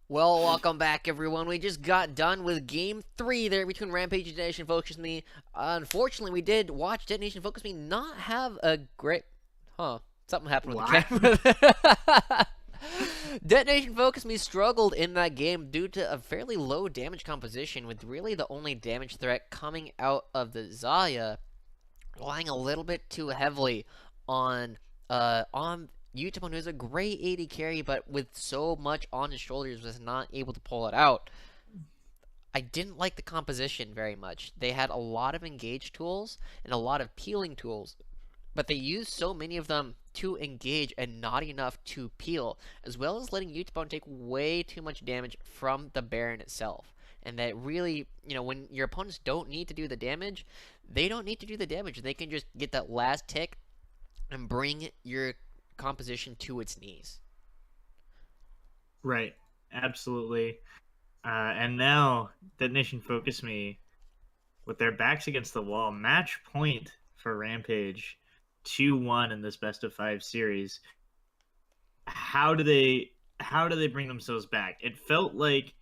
Well, welcome back, everyone. We just got done with Game 3 there between Rampage and Detonation Focus Me. Unfortunately, we did watch Detonation Focus Me not have a great... Huh. Something happened with the What? camera. Detonation Focus Me struggled in that game due to a fairly low damage composition, with really the only damage threat coming out of the Zaya relying a little bit too heavily on Utah, who's a great AD carry, but with so much on his shoulders, was not able to pull it out. I didn't like the composition very much. They had a lot of engage tools and a lot of peeling tools, but they used so many of them to engage and not enough to peel, as well as letting Utah take way too much damage from the Baron itself. And that really, when your opponents don't need to do the damage, they don't need to do the damage. They can just get that last tick and bring your composition to its knees. Right. Absolutely. And now Detonation Focus Me with their backs against the wall. Match point for Rampage. 2-1 in this best of 5 series. How do they bring themselves back? It felt like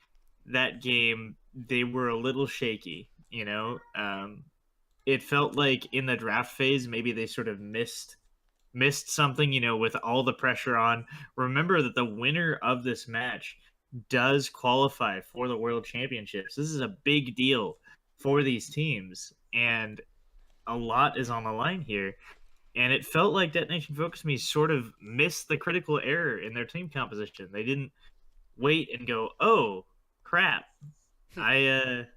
that game they were a little shaky. It felt like in the draft phase maybe they sort of missed something, with all the pressure on. Remember that the winner of this match does qualify for the World Championships. This is a big deal for these teams, and a lot is on the line here. And it felt like Detonation Focus Me sort of missed the critical error in their team composition. They didn't wait and go, "Oh, crap. I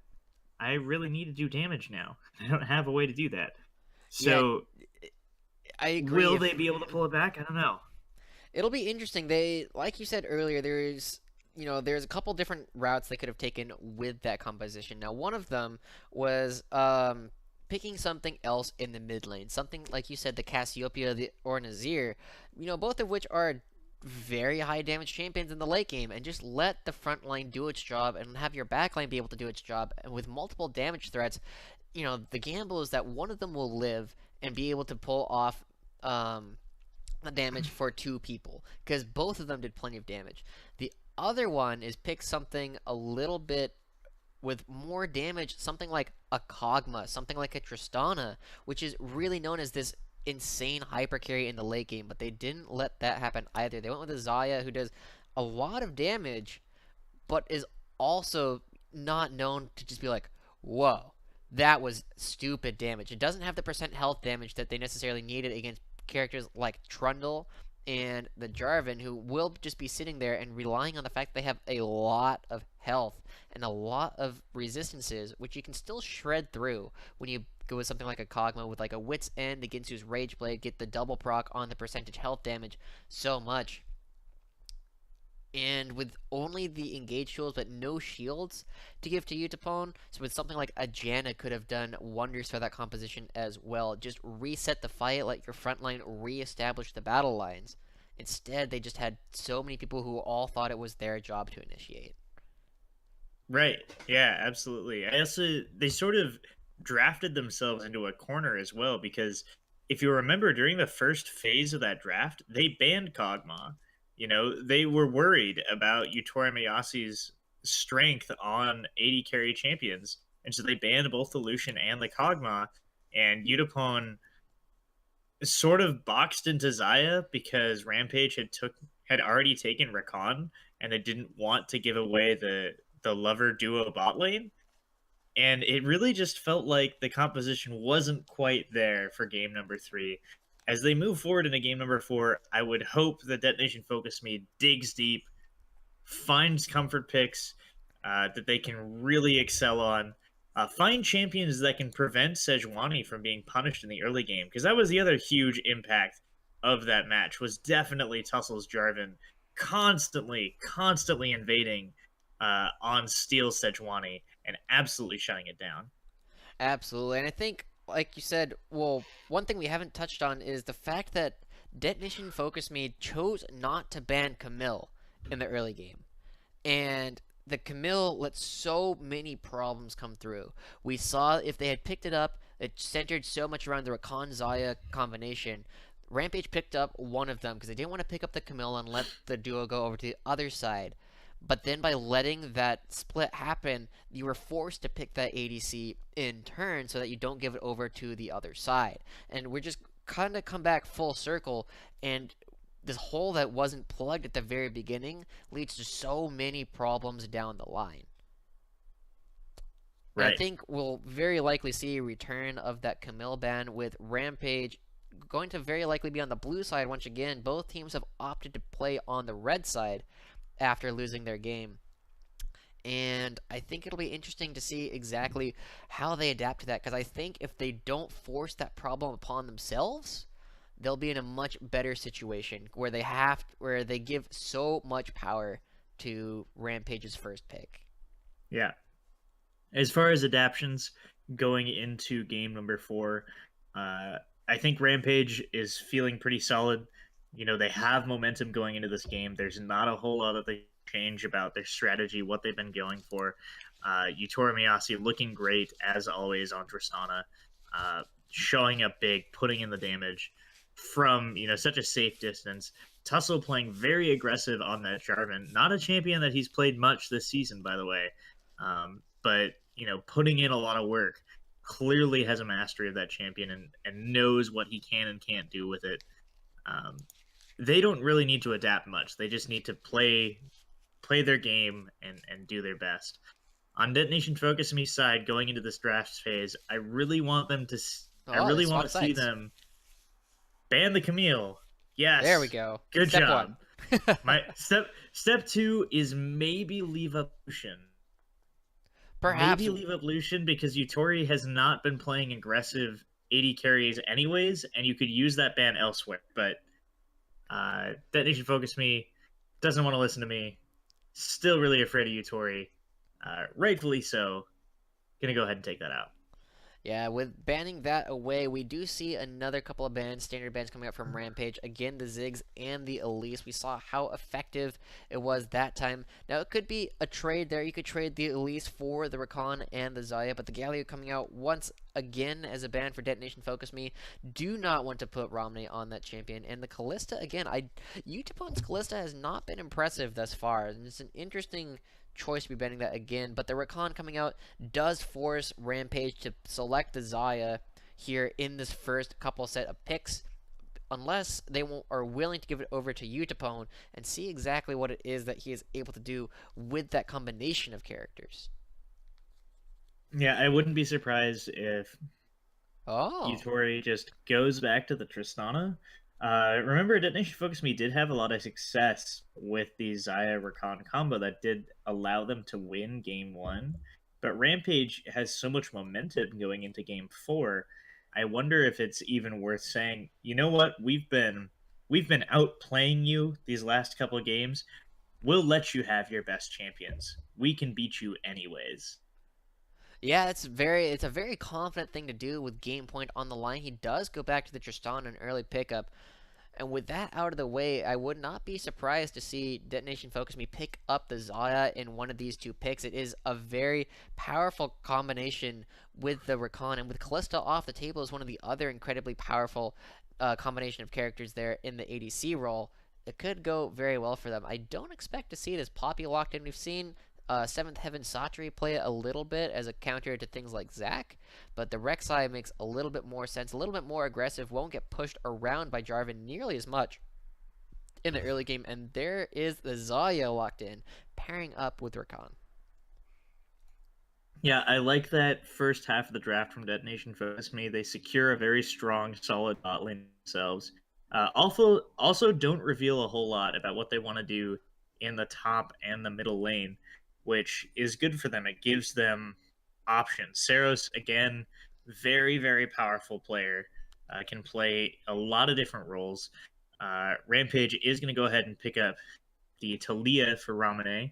I really need to do damage now. I don't have a way to do that." Yeah, So, I agree. will they If be able to pull it back? I don't know. It'll be interesting. They, like you said earlier, there's a couple different routes they could have taken with that composition. Now, one of them was picking something else in the mid lane, something like you said, the Cassiopeia or Nazir, both of which are very high damage champions in the late game, and just let the front line do its job and have your back line be able to do its job. And with multiple damage threats, the gamble is that one of them will live and be able to pull off the damage for two people, because both of them did plenty of damage. The other one is pick something a little bit with more damage, something like a Kog'Maw, something like a Tristana, which is really known as this insane hyper carry in the late game, but they didn't let that happen either. They went with a Xayah who does a lot of damage, but is also not known to just be like, whoa, that was stupid damage. It doesn't have the percent health damage that they necessarily needed against characters like Trundle and the Jarvan, who will just be sitting there and relying on the fact that they have a lot of health and a lot of resistances, which you can still shred through when you go with something like a Kog'Maw with like a Wit's End against whose Rage Blade, get the double proc on the percentage health damage so much. And with only the engage tools but no shields to give to Utapon, so with something like a Janna could have done wonders for that composition as well. Just reset the fight, let your front line re-establish the battle lines. Instead, they just had so many people who all thought it was their job to initiate. Right. Yeah, absolutely. I also they sort of drafted themselves into a corner as well because if you remember during the first phase of that draft, they banned Kog'Maw. They were worried about Yutori Mayasi's strength on 80 carry champions. And so they banned both the Lucian and the Kog'Maw. And Utapon sort of boxed into Xayah because Rampage had already taken Rakan and they didn't want to give away the lover duo bot lane. And it really just felt like the composition wasn't quite there for game number 3. As they move forward into game number 4, I would hope that Detonation Focus Me digs deep, finds comfort picks that they can really excel on, find champions that can prevent Sejuani from being punished in the early game, because that was the other huge impact of that match, was definitely Tussle's Jarvan constantly invading on Steel Sejuani and absolutely shutting it down. Absolutely. And I think, like you said, well, one thing we haven't touched on is the fact that Detonation Focus Me chose not to ban Camille in the early game. And the Camille let so many problems come through. We saw if they had picked it up, it centered so much around the Rakan Xayah combination. Rampage picked up one of them because they didn't want to pick up the Camille and let the duo go over to the other side. But then by letting that split happen, you were forced to pick that ADC in turn so that you don't give it over to the other side. And we're just kind of come back full circle, and this hole that wasn't plugged at the very beginning leads to so many problems down the line. And I Right. think we'll very likely see a return of that Camille ban with Rampage going to very likely be on the blue side once again. Both teams have opted to play on the red side after losing their game. And I think it'll be interesting to see exactly how they adapt to that, because I think if they don't force that problem upon themselves, they'll be in a much better situation where where they give so much power to Rampage's first pick. Yeah. As far as adaptions going into game number 4, I think Rampage is feeling pretty solid. You know, they have momentum going into this game. There's not a whole lot that they change about their strategy, what they've been going for. Yutora Miyasi looking great as always on Tristana, showing up big, putting in the damage from such a safe distance. Tussle playing very aggressive on that Jarvan, not a champion that he's played much this season, by the way. But putting in a lot of work, clearly has a mastery of that champion and knows what he can and can't do with it. Um, they don't really need to adapt much. They just need to play their game and do their best. On Detonation Focus Me side, going into this draft phase, I really want them to. I Oh, they really want swap to see sides. them ban the Camille. There we Yes, go. good Step one. job. My step two is maybe leave up Lucian. Perhaps. Maybe leave up Lucian because Utori has not been playing aggressive AD carries anyways, and you could use that ban elsewhere. But Detonation Focus Me doesn't want to listen to me. Still really afraid of Utori. Rightfully so. Gonna go ahead and take that out. Yeah, with banning that away, we do see another couple of bans, standard bans coming up from Rampage. Again, the Ziggs and the Elise. We saw how effective it was that time. Now, it could be a trade there. You could trade the Elise for the Rakan and the Xayah, but the Galio coming out once again as a ban for Detonation Focus Me. Do not want to put Romney on that champion. And the Kalista, again, Utapon's Kalista has not been impressive thus far. And it's an interesting choice to be banning that again, but the Rakan coming out does force Rampage to select the Xayah here in this first couple set of picks, unless they are willing to give it over to Utapone and see exactly what it is that he is able to do with that combination of characters. Yeah, I wouldn't be surprised if Oh. Utori just goes back to the Tristana. Remember, Detonation Focus Me did have a lot of success with the Xayah Rakan combo that did allow them to win game 1. But Rampage has so much momentum going into game 4. I wonder if it's even worth saying, you know what, we've been outplaying you these last couple of games. We'll let you have your best champions. We can beat you anyways. Yeah, it's a very confident thing to do with game point on the line. He does go back to the Tristan an early pickup. And with that out of the way, I would not be surprised to see Detonation Focus Me pick up the Xayah in one of these two picks. It is a very powerful combination with the Rakan, and with Kalista off the table is one of the other incredibly powerful combination of characters there in the ADC role. It could go very well for them. I don't expect to see this Poppy locked in. We've seen Seventh Heaven Satri play it a little bit as a counter to things like Zac, but the Rek'Sai makes a little bit more sense, a little bit more aggressive, won't get pushed around by Jarvan nearly as much in the early game, and there is the Xayah locked in, pairing up with Rakan. Yeah, I like that first half of the draft from Detonation Focus Me. They secure a very strong, solid bot lane themselves. Also don't reveal a whole lot about what they want to do in the top and the middle lane, which is good for them. It gives them options. Saros, again, very, very powerful player, can play a lot of different roles. Rampage is going to go ahead and pick up the Talia for Ramune,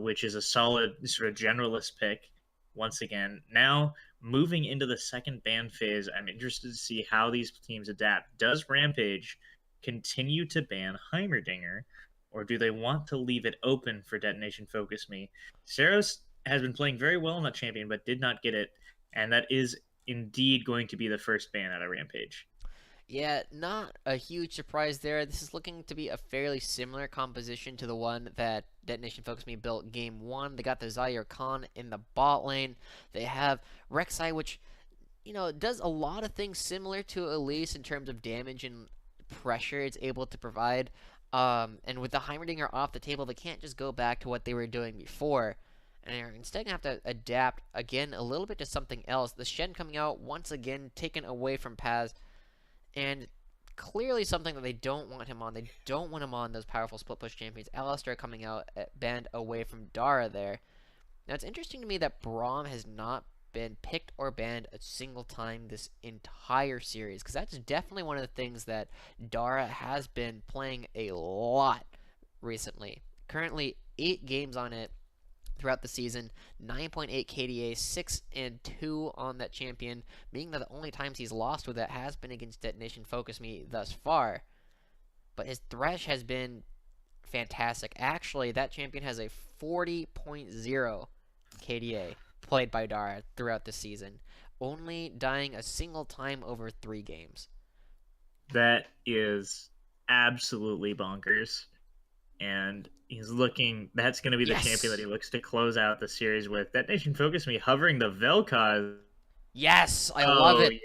which is a solid sort of generalist pick. Once again, now moving into the second ban phase, I'm interested to see how these teams adapt. Does Rampage continue to ban Heimerdinger, or do they want to leave it open for Detonation Focus Me? Saros has been playing very well in that champion, but did not get it, and that is indeed going to be the first ban out of Rampage. Yeah, not a huge surprise there. This is looking to be a fairly similar composition to the one that Detonation Focus Me built game one. They got the Zaire Khan in the bot lane. They have Rek'Sai, which, does a lot of things similar to Elise in terms of damage and pressure it's able to provide. And with the Heimerdinger off the table, they can't just go back to what they were doing before. And they're instead gonna have to adapt again a little bit to something else. The Shen coming out once again, taken away from Paz, and clearly something that they don't want him on. They don't want him on those powerful split push champions. Alistar coming out banned away from Dara there. Now it's interesting to me that Braum has not been picked or banned a single time this entire series, because that's definitely one of the things that Dara has been playing a lot recently. Currently 8 games on it throughout the season, 9.8 KDA, 6 and 2 on that champion, meaning that the only times he's lost with it has been against Detonation Focus Me thus far. But his Thresh has been fantastic. Actually, that champion has a 40.0 KDA played by Dara throughout the season, only dying a single time over 3 games. That is absolutely bonkers. And he's looking, that's going to be the champion that Yes! he looks to close out the series with. That Nation Focus Me hovering the Vel'Koz. Yes! I love Oh, it! yeah.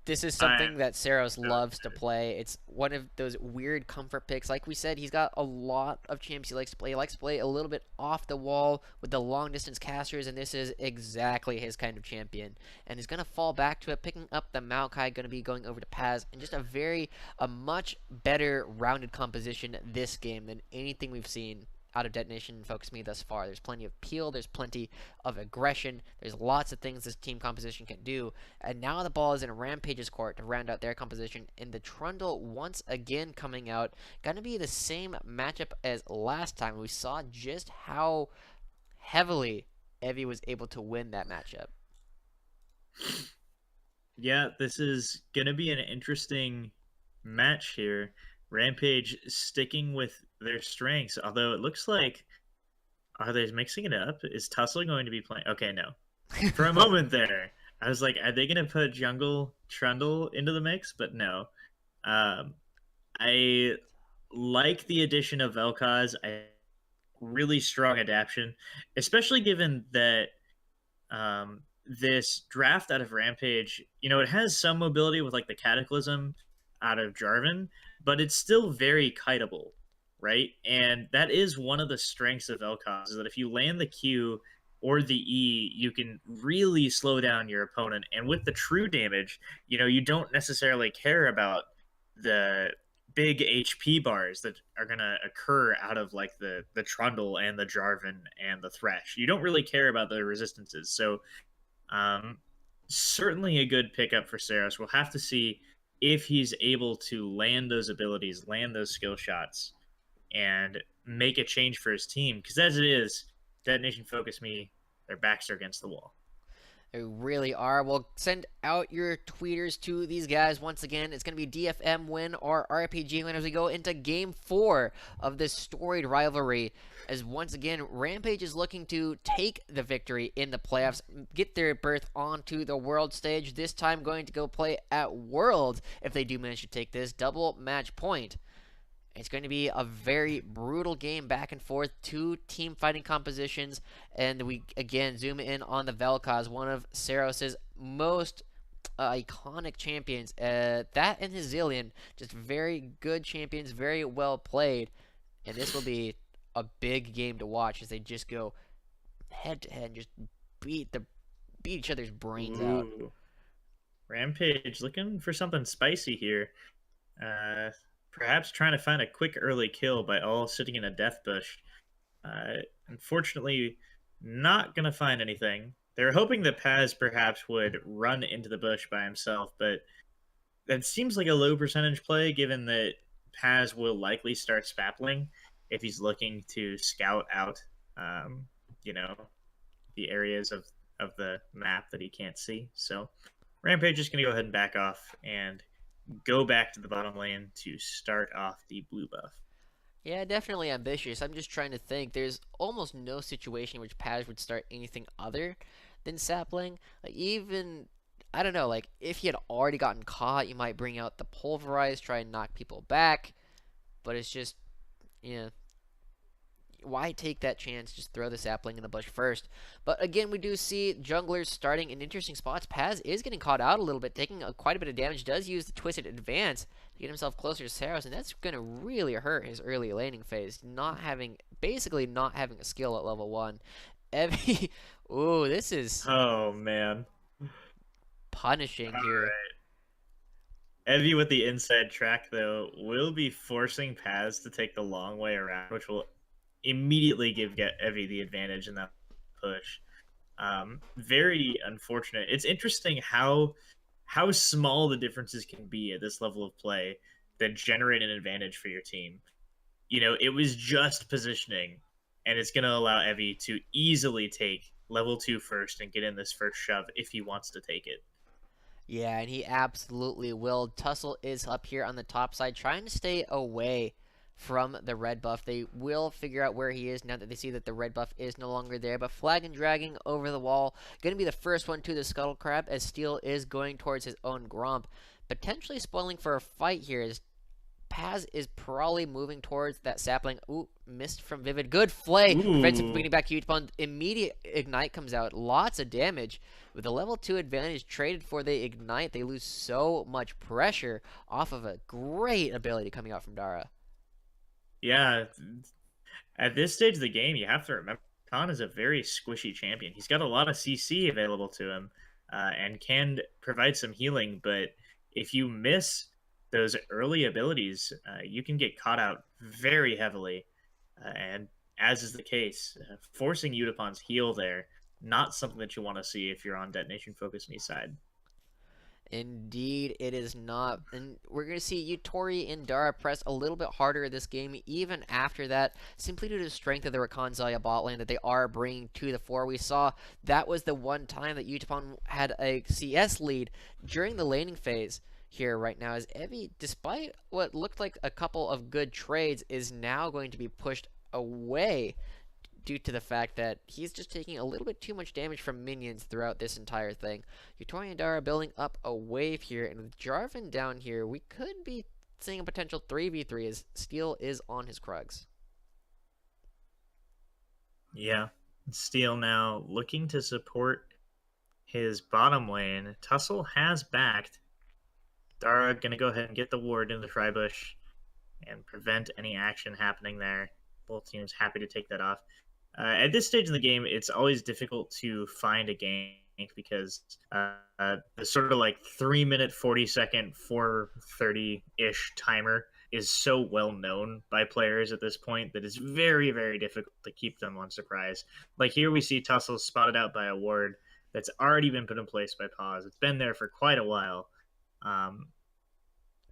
This is I'm something that Saros so loves to excited. play. It's one of those weird comfort picks. Like we said, he's got a lot of champs he likes to play. He likes to play a little bit off the wall with the long distance casters, and this is exactly his kind of champion. And he's going to fall back to it, picking up the Maokai, going to be going over to Paz, and just a much better rounded composition this game than anything we've seen out of Detonation Focus Me thus far. There's plenty of peel, there's plenty of aggression, there's lots of things this team composition can do, and now the ball is in Rampage's court to round out their composition, and the Trundle once again coming out. Gonna be the same matchup as last time. We saw just how heavily Evie was able to win that matchup. Yeah, this is going to be an interesting match here. Rampage sticking with their strengths, although it looks like, are they mixing it up? Is Tussle going to be playing? Okay, no. For a moment there, I was like, are they going to put Jungle Trundle into the mix? But no. Um, I like the addition of Vel'Koz. I really strong adaptation, especially given that this draft out of Rampage, it has some mobility with like the Cataclysm out of Jarvan, but it's still very kiteable, right? And that is one of the strengths of Vel'Koz, is that if you land the Q or the E, you can really slow down your opponent. And with the true damage, you don't necessarily care about the big HP bars that are going to occur out of like the Trundle and the Jarvan and the Thresh. You don't really care about the resistances. So um, certainly a good pickup for Saros. We'll have to see if he's able to land those abilities, land those skill shots, and make a change for his team. Because as it is, Detonation Focus Me, their backs are against the wall. They really are. Well, send out your tweeters to these guys once again. It's going to be DFM win or RPG win as we go into Game 4 of this storied rivalry. As once again, Rampage is looking to take the victory in the playoffs, get their berth onto the world stage. This time going to go play at Worlds if they do manage to take this double match point. It's going to be a very brutal game, back and forth, 2 team fighting compositions, and we again zoom in on the Vel'Koz, one of Saros's most iconic champions. That and his Zillion, just very good champions, very well played, and this will be a big game to watch as they just go head to head and just beat each other's brains out. Ooh, Rampage looking for something spicy here. Uh, Perhaps trying to find a quick early kill by all sitting in a death bush. Unfortunately, not going to find anything. They were hoping that Paz perhaps would run into the bush by himself, but that seems like a low percentage play given that Paz will likely start spappling if he's looking to scout out, um, you know, the areas of the map that he can't see. So Rampage is going to go ahead and back off and go back to the bottom lane to start off the blue buff. Yeah, definitely ambitious. I'm just trying to think. There's almost no situation in which Paz would start anything other than sapling. Like even I don't know, like if he had already gotten caught, you might bring out the pulverize, try and knock people back, but it's just, yeah, why take that chance? Just throw the sapling in the bush first. But again, we do see junglers starting in interesting spots. Paz is getting caught out a little bit, taking quite a bit of damage. Does use the twisted advance to get himself closer to Saros, and that's going to really hurt his early laning phase. Basically not having a skill at level 1. Evie, ooh, this is Oh man. punishing All here. right. Evie with the inside track though will be forcing Paz to take the long way around, which will immediately give Evie the advantage in that push. Very unfortunate. It's interesting how small the differences can be at this level of play that generate an advantage for your team. You know, it was just positioning, and it's going to allow Evie to easily take level 2 first and get in this first shove if he wants to take it. Yeah, and he absolutely will. Tussle is up here on the top side, trying to stay away from the red buff. They will figure out where he is now that they see that the red buff is no longer there. But flag and dragging over the wall, going to be the first one to the scuttle crab as Steel is going towards his own Gromp. Potentially spoiling for a fight here as Paz is probably moving towards that sapling. Ooh, missed from Vivid. Good flay. Prevents him from Ooh. getting back to Utapon. Immediate ignite comes out. Lots of damage. With the level 2 advantage traded for the ignite, they lose so much pressure off of a great ability coming out from Dara. Yeah, at this stage of the game, you have to remember Khan is a very squishy champion. He's got a lot of CC available to him and can provide some healing, but if you miss those early abilities, you can get caught out very heavily. And as is the case, forcing Utapon's heal there, not something that you want to see if you're on Detonation Focus Me side. Indeed, it is not. And we're going to see Yutori and Dara press a little bit harder this game, even after that, simply due to the strength of the Rakan Zaya bot lane that they are bringing to the fore. We saw that was the one time that Utapon had a CS lead during the laning phase here right now, as Evie, despite what looked like a couple of good trades, is now going to be pushed away due to the fact that he's just taking a little bit too much damage from minions throughout this entire thing. Yutori and Dara building up a wave here, and with Jarvan down here, we could be seeing a potential 3v3 as Steel is on his Krugs. Yeah. Steel now looking to support his bottom lane. Tussle has backed. Dara going to go ahead and get the ward in the Tribush and prevent any action happening there. Both teams happy to take that off. At this stage in the game, it's always difficult to find a gank because the sort of like 3 minute 40-second 4:30-ish timer is so well known by players at this point that it's very, very difficult to keep them on surprise. Like here we see Tussle spotted out by a ward that's already been put in place by Pause. It's been there for quite a while. Um,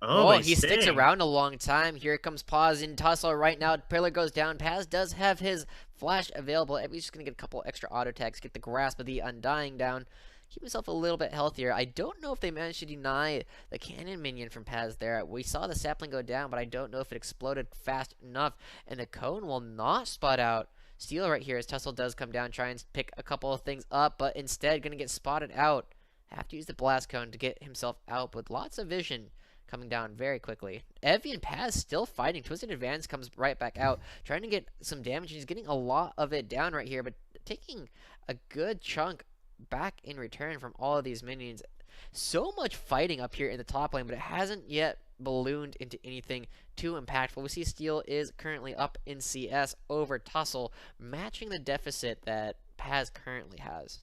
oh, Oh, but he he's sticks staying. around a long time. Here comes Paz in Tussle right now. Pillar goes down. Paz does have his flash available. He's just going to get a couple extra auto attacks, get the grasp of the Undying down, keep himself a little bit healthier. I don't know if they managed to deny the cannon minion from Paz there. We saw the sapling go down, but I don't know if it exploded fast enough. And the cone will not spot out Steel right here as Tussle does come down, try and pick a couple of things up, but instead going to get spotted out. Have to use the blast cone to get himself out with lots of vision coming down very quickly. Evie and Paz still fighting. Twisted Advance comes right back out, trying to get some damage. He's getting a lot of it down right here, but taking a good chunk back in return from all of these minions. So much fighting up here in the top lane, but it hasn't yet ballooned into anything too impactful. We see Steel is currently up in CS over Tussle, matching the deficit that Paz currently has.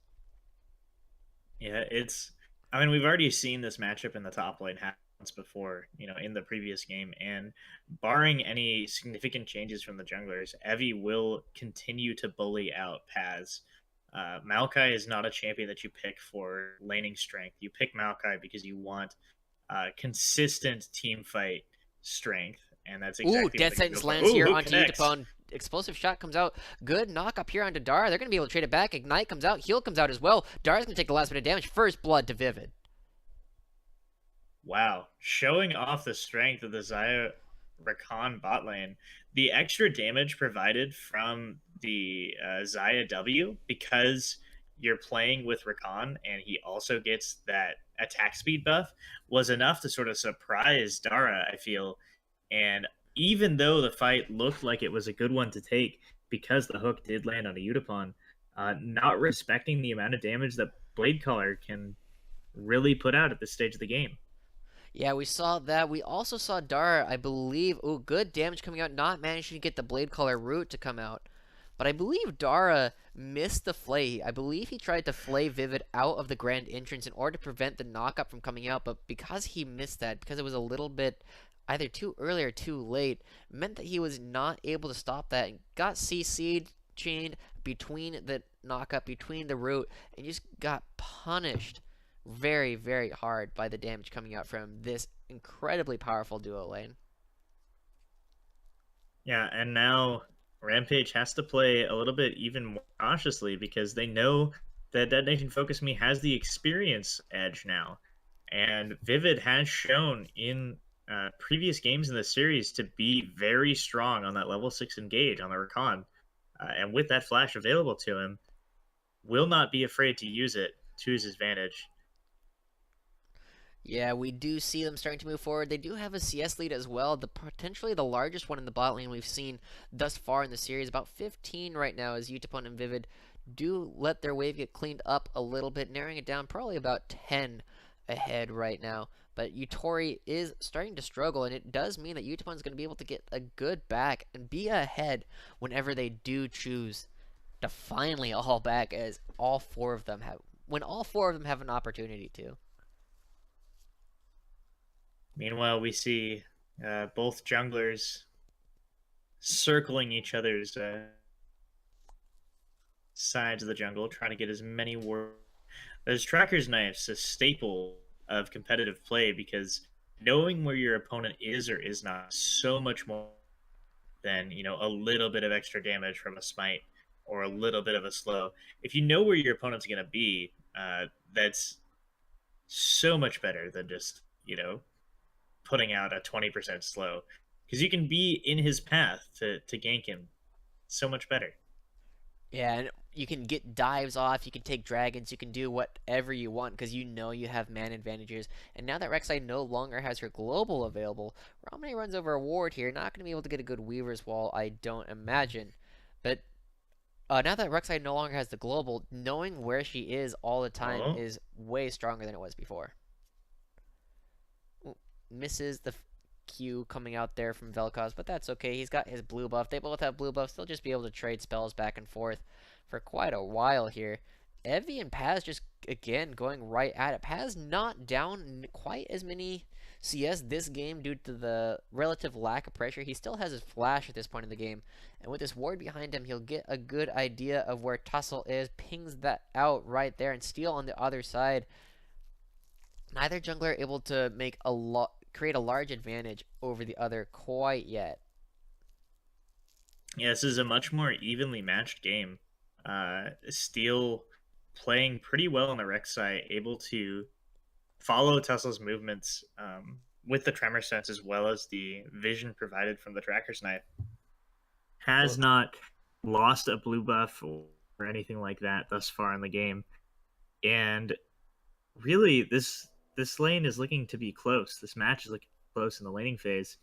Yeah, it's. I mean, we've already seen this matchup in the top lane happen once before, you know, in the previous game, and barring any significant changes from the junglers, Evie will continue to bully out Paz. Maokai is not a champion that you pick for laning strength. You pick Maokai because you want consistent team fight strength, and that's Ooh, exactly what Death they're going to Sentence go for. lands Ooh, here who onto connects? Utapon. Explosive shot comes out. Good knock up here onto Dara. They're going to be able to trade it back. Ignite comes out. Heal comes out as well. Dara's going to take the last bit of damage. First blood to Vivid. Wow, showing off the strength of the Zaya Rakan bot lane. The extra damage provided from the Zaya W, because you're playing with Rakan and he also gets that attack speed buff was enough to sort of surprise Dara, I feel. And even though the fight looked like it was a good one to take because the hook did land on a Utapon, not respecting the amount of damage that Blade Caller can really put out at this stage of the game. Yeah, we saw that. We also saw Dara, I believe. Oh, good damage coming out, not managing to get the Blade Caller root to come out. But I believe Dara missed the flay. I believe he tried to flay Vivid out of the grand entrance in order to prevent the knockup from coming out. But because he missed that, because it was a little bit either too early or too late, meant that he was not able to stop that and got CC'd, chained between the knockup, between the root, and just got punished very, very hard by the damage coming out from this incredibly powerful duo lane. Yeah, and now Rampage has to play a little bit even more cautiously because they know that Detonation Focus Me has the experience edge now. And Vivid has shown in previous games in the series to be very strong on that level 6 engage on the Rakan. And with that flash available to him, will not be afraid to use it to his advantage. Yeah, we do see them starting to move forward. They do have a CS lead as well, the potentially the largest one in the bot lane we've seen thus far in the series. About 15 right now as Utapon and Vivid do let their wave get cleaned up a little bit, narrowing it down probably about 10 ahead right now. But Utori is starting to struggle, and it does mean that Utapon's going to be able to get a good back and be ahead whenever they do choose to finally all back, as all four of them have, when all four of them have an opportunity to. Meanwhile, we see both junglers circling each other's sides of the jungle, trying to get as many wards. Those tracker's knives a staple of competitive play because knowing where your opponent is or is not so much more than a little bit of extra damage from a smite or a little bit of a slow. If you know where your opponent's going to be, that's so much better than just putting out a 20% slow because you can be in his path to gank him so much better. Yeah, and you can get dives off, you can take dragons, you can do whatever you want because you know you have man advantages. And now that Rek'Sai no longer has her global available, Romney runs over a ward here, not going to be able to get a good Weaver's Wall, I don't imagine. But now that Rek'Sai no longer has the global, knowing where she is all the time Oh, is way stronger than it was before. Ooh, misses the Q coming out there from Vel'Koz, but that's okay. He's got his blue buff. They both have blue buffs. They'll just be able to trade spells back and forth for quite a while here. Evie and Paz just, again, going right at it. Paz not down quite as many CS this game due to the relative lack of pressure. He still has his flash at this point in the game. And with this ward behind him, he'll get a good idea of where Tussle is, pings that out right there, and Steel on the other side. Neither jungler able to make a lot, create a large advantage over the other quite yet. yeah, this is a much more evenly matched game. Steel playing pretty well on the Rek'Sai, able to follow Tesla's movements with the tremor sense as well as the vision provided from the tracker's knife. Has Well, not lost a blue buff or anything like that thus far in the game. And really, this lane is looking to be close. This match is looking close in the laning phase.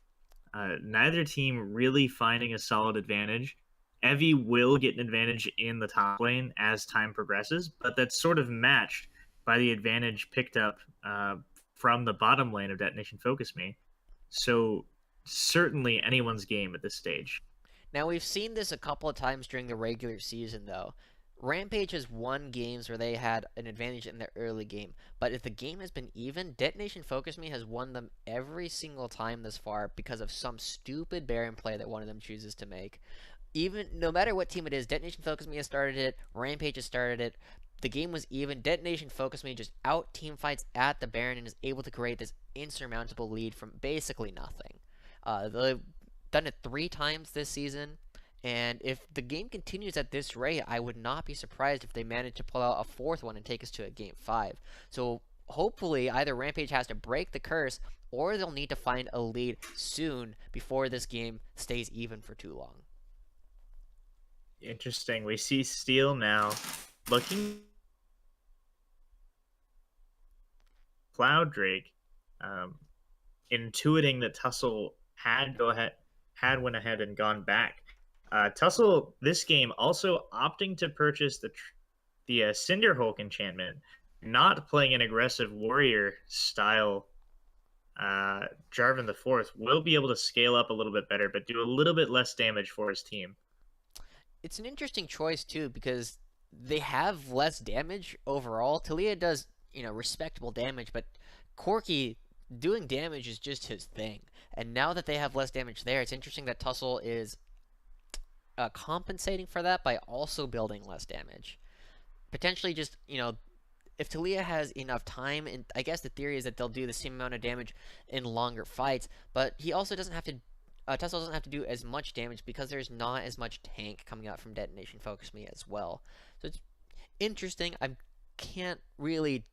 Neither team really finding a solid advantage. Evie will get an advantage in the top lane as time progresses, but that's sort of matched by the advantage picked up from the bottom lane of Detonation Focus Me. So certainly anyone's game at this stage. now we've seen this a couple of times during the regular season, though. Rampage has won games where they had an advantage in the early game, but if the game has been even, Detonation Focus Me has won them every single time this far because of some stupid Baron play that one of them chooses to make. Even no matter what team it is, Detonation Focus Me has started it, Rampage has started it. The game was even. Detonation Focus Me just out team fights at the Baron and is able to create this insurmountable lead from basically nothing. They've done it 3 times this season, and if the game continues at this rate, I would not be surprised if they manage to pull out a fourth one and take us to a game 5. So hopefully, either Rampage has to break the curse, or they'll need to find a lead soon before this game stays even for too long. Interesting. We see Steel now looking Cloud Drake, um, intuiting that Tussle had went ahead and gone back. Tussle this game also opting to purchase the Cinderhulk enchantment, not playing an aggressive warrior style. Jarvan the Fourth will be able to scale up a little bit better, but do a little bit less damage for his team. It's an interesting choice too because they have less damage overall. Talia does, respectable damage, but Corki doing damage is just his thing. And now that they have less damage there, it's interesting that Tussle is compensating for that by also building less damage. Potentially just, if Talia has enough time, and I guess the theory is that they'll do the same amount of damage in longer fights, but he also doesn't have to. Tesla doesn't have to do as much damage because there's not as much tank coming out from Detonation Focus Me as well. So it's interesting. I can't really,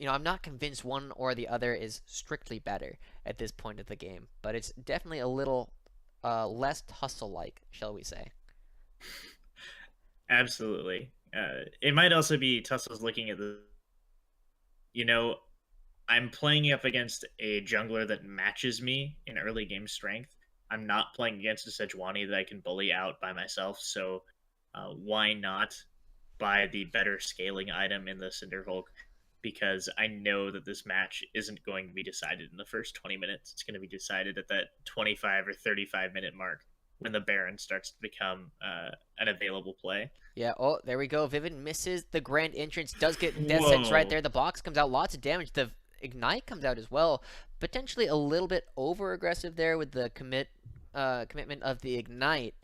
I'm not convinced one or the other is strictly better at this point of the game, but it's definitely a little less Tussle-like, shall we say. Absolutely. It might also be Tussle's looking at you know, I'm playing up against a jungler that matches me in early game strength. I'm not playing against a Sejuani that I can bully out by myself, so why not buy the better scaling item in the Cinderhulk? Because I know that this match isn't going to be decided in the first 20 minutes. It's going to be decided at that 25 or 35-minute mark when the Baron starts to become an available play. Yeah, oh, there we go. Vivid misses the grand entrance, does get death sentence right Whoa. there. The box comes out, lots of damage. The ignite comes out as well. Potentially a little bit over aggressive there with the commitment of the ignite,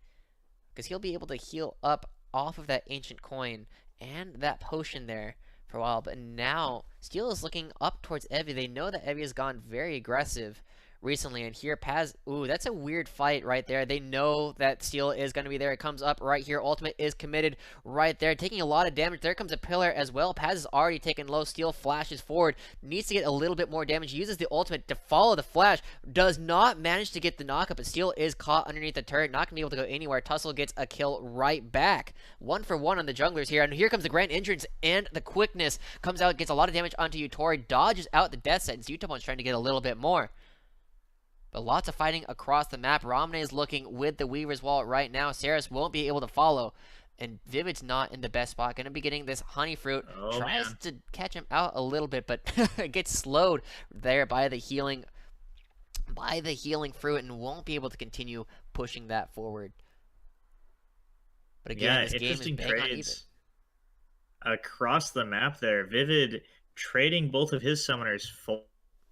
because he'll be able to heal up off of that ancient coin and that potion there for a while. But now Steel is looking up towards Evie. They know that Evie has gone very aggressive recently, and here Paz, ooh, that's a weird fight right there. They know that Steel is going to be there. It comes up right here. Ultimate is committed right there, taking a lot of damage. There comes a pillar as well. Paz is already taken low. Steel flashes forward, needs to get a little bit more damage, uses the ultimate to follow the flash, does not manage to get the knockup, but Steel is caught underneath the turret, not going to be able to go anywhere. Tussle gets a kill right back. 1-for-1 on the junglers here, and here comes the grand entrance, and the quickness comes out, gets a lot of damage onto Yutori, dodges out the death sentence. Utapon's trying to get a little bit more. But lots of fighting across the map. Ramne is looking with the Weaver's Wall right now. Saris won't be able to follow. And Vivid's not in the best spot. Going to be getting this Honey Fruit. Oh, Tries man. to catch him out a little bit, but gets slowed there by the healing fruit and won't be able to continue pushing that forward. But again, Yeah, this game is interesting bang on even. trades across the map there. Vivid trading both of his summoners for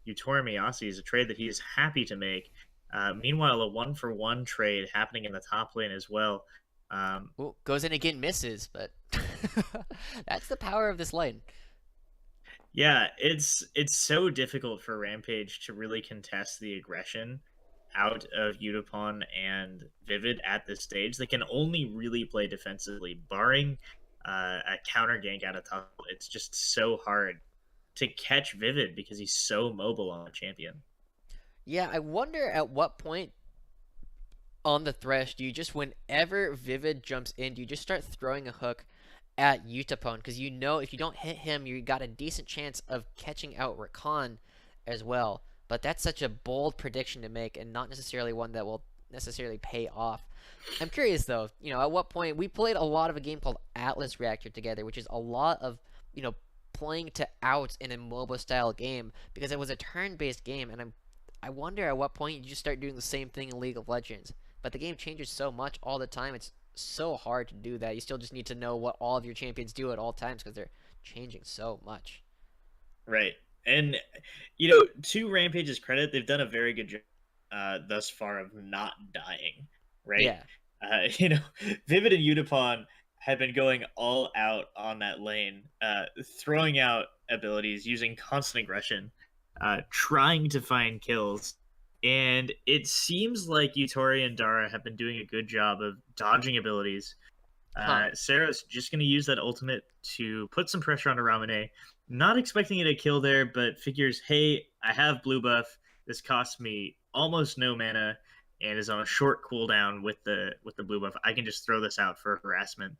Yutori Miyasi is a trade that he is happy to make. Meanwhile, a 1-for-1 trade happening in the top lane as well. Ooh, goes in again, misses, but that's the power of this lane. Yeah, it's so difficult for Rampage to really contest the aggression out of Utapon and Vivid at this stage. They can only really play defensively, barring a counter gank out of top. It's just so hard to catch Vivid because he's so mobile on the champion. Yeah, I wonder at what point on the Thresh do you just, whenever Vivid jumps in, do you just start throwing a hook at Utapon? Because you know if you don't hit him, you got a decent chance of catching out Rakan as well. But that's such a bold prediction to make and not necessarily one that will necessarily pay off. I'm curious though, at what point we played a lot of a game called Atlas Reactor together, which is a lot of, playing to out in a MOBA style game because it was a turn-based game, and I wonder at what point you just start doing the same thing in League of Legends. But the game changes so much all the time. It's so hard to do that. You still just need to know what all of your champions do at all times because they're changing so much. Right. And to Rampage's credit, they've done a very good job thus far of not dying. Right. Yeah. You know, Vivid and Utapon have been going all out on that lane, throwing out abilities, using constant aggression, trying to find kills. And it seems like Yutori and Dara have been doing a good job of dodging abilities. Huh. Sarah's just going to use that ultimate to put some pressure on Ramune. Not expecting it to kill there, but figures, hey, I have blue buff. This costs me almost no mana and is on a short cooldown with the blue buff. I can just throw this out for harassment.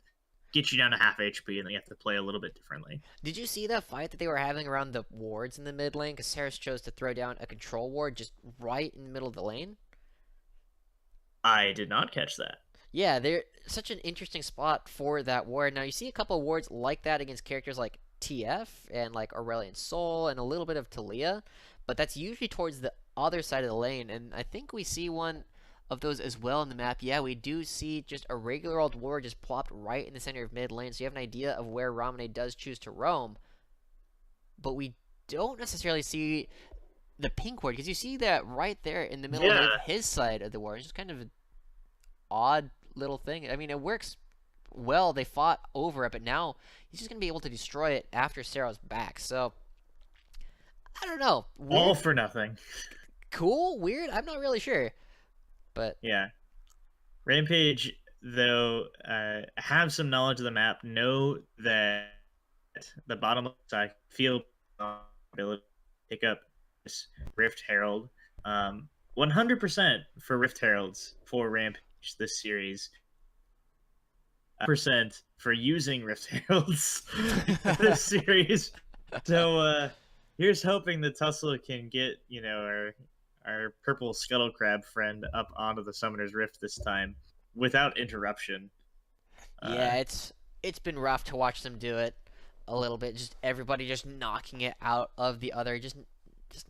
get you down to half HP, and then you have to play a little bit differently. Did you see that fight that they were having around the wards in the mid lane? Because Saris chose to throw down a control ward just right in the middle of the lane. I did not catch that. Yeah, they're such an interesting spot for that ward. Now you see a couple of wards like that against characters like TF and like Aurelion Sol and a little bit of Talia, but that's usually towards the other side of the lane. And I think we see one of those as well in the map. Yeah, we do see just a regular old ward just plopped right in the center of mid lane, so you have an idea of where Ramune does choose to roam. But we don't necessarily see the pink ward because you see that right there in the middle Yeah. of his side of the ward. It's just kind of an odd little thing. I mean, it works well. They fought over it, but now he's just gonna be able to destroy it after Sero's back. So I don't know. All Weird, for nothing. cool, weird. I'm not really sure, but Yeah. Rampage, though, have some knowledge of the map, know that the bottom side feel ability to pick up this Rift Herald. 100% for Rift Heralds for Rampage this series. Percent for using Rift Heralds this series. So here's hoping that Tussle can get, our purple scuttle crab friend up onto the Summoner's Rift this time without interruption. yeah, it's been rough to watch them do it a little bit. Just everybody just knocking it out of the other, just